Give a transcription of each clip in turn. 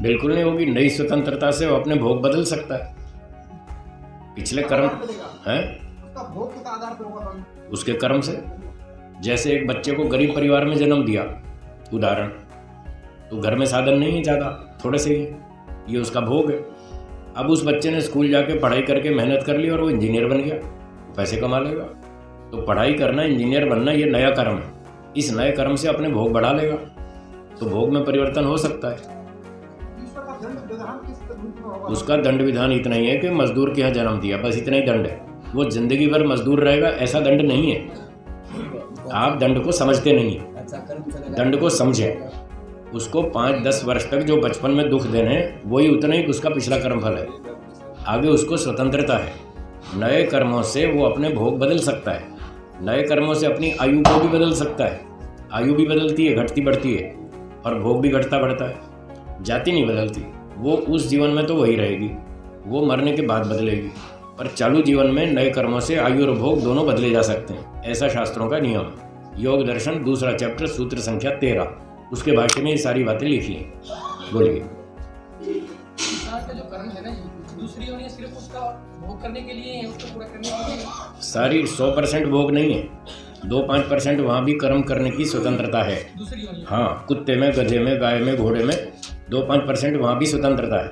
बिल्कुल नहीं होगी। नई स्वतंत्रता से वो अपने भोग बदल सकता है। पिछले कर्म है उसका भोग किस आधार पे होगा? उसके कर्म से। जैसे एक बच्चे को गरीब परिवार में जन्म दिया, उदाहरण, तो घर में साधन नहीं है ज़्यादा, थोड़े से ही, ये उसका भोग है। अब उस बच्चे ने स्कूल जाके पढ़ाई करके मेहनत कर ली और वो इंजीनियर बन गया, पैसे कमा लेगा। तो पढ़ाई करना, इंजीनियर बनना, ये नया कर्म है। इस नए कर्म से अपने भोग बढ़ा लेगा, तो भोग में परिवर्तन हो सकता है। ईश्वर का दंड विधान किस रूप में होगा? उसका दंड विधान इतना ही है कि मजदूर के यहाँ जन्म दिया, बस इतना ही दंड है। वो जिंदगी भर मजदूर रहेगा, ऐसा दंड नहीं है। आप दंड को समझते नहीं है। दंड को समझे। उसको 5-10 वर्ष तक जो बचपन में दुख देने, वही उतना ही उसका पिछला कर्मफल है। आगे उसको स्वतंत्रता है। नए कर्मों से वो अपने भोग बदल सकता है। नए कर्मों से अपनी आयु को भी बदल सकता है। आयु भी बदलती है, घटती बढ़ती है, और भोग भी घटता बढ़ता है। जाति नहीं बदलती। वो उस जीवन में तो वही रहेगी, वो मरने के बाद बदलेगी। पर चालू जीवन में नए कर्मों से आयु और भोग दोनों बदले जा सकते हैं। ऐसा शास्त्रों का नियम है। योग दर्शन 2 चैप्टर सूत्र संख्या 13, उसके भाष्य में ये सारी बातें लिखी हैं। बोलिए। का जो कर्म है ना, दूसरी योनि सिर्फ उसका भोग करने के लिए है, उसको पूरा करने के लिए सारी 100% भोग नहीं है। 2-5% वहाँ भी कर्म करने की स्वतंत्रता है। दूसरी योनि। हाँ, कुत्ते में, गधे में, गाय में, घोड़े में 2-5% वहाँ भी स्वतंत्रता है,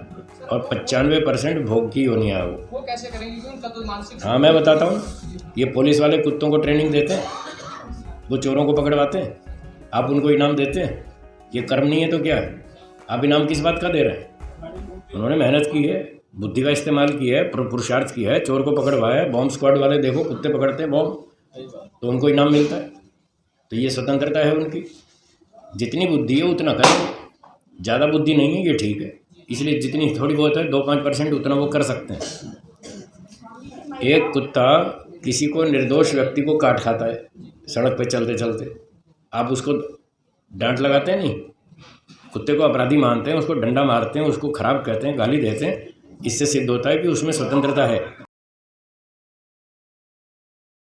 और 95% भोग की योनियाँ है वो। कैसे करेंगे, क्योंकि उनका तो मानसिक। हाँ, मैं बताता हूँ। ये पुलिस वाले कुत्तों को ट्रेनिंग देते हैं, वो चोरों को पकड़वाते हैं, आप उनको इनाम देते हैं। ये कर्म नहीं है तो क्या है? आप इनाम किस बात का दे रहे हैं? उन्होंने मेहनत की है, बुद्धि का इस्तेमाल किया है, पुरुषार्थ किया है, चोर को पकड़वाया है। बॉम्ब स्क्वाड वाले देखो, कुत्ते पकड़ते हैं बॉम्ब, तो उनको इनाम मिलता है। तो ये स्वतंत्रता है उनकी। जितनी बुद्धि है उतना करें, ज़्यादा बुद्धि नहीं है, ये ठीक है। इसलिए जितनी थोड़ी बहुत है, 2-5% उतना वो कर सकते हैं। एक कुत्ता किसी को, निर्दोष व्यक्ति को काट खाता है सड़क पे चलते चलते, आप उसको डांट लगाते हैं नहीं? कुत्ते को अपराधी मानते हैं, उसको डंडा मारते हैं, उसको खराब कहते हैं, गाली देते हैं। इससे सिद्ध होता है कि उसमें स्वतंत्रता है।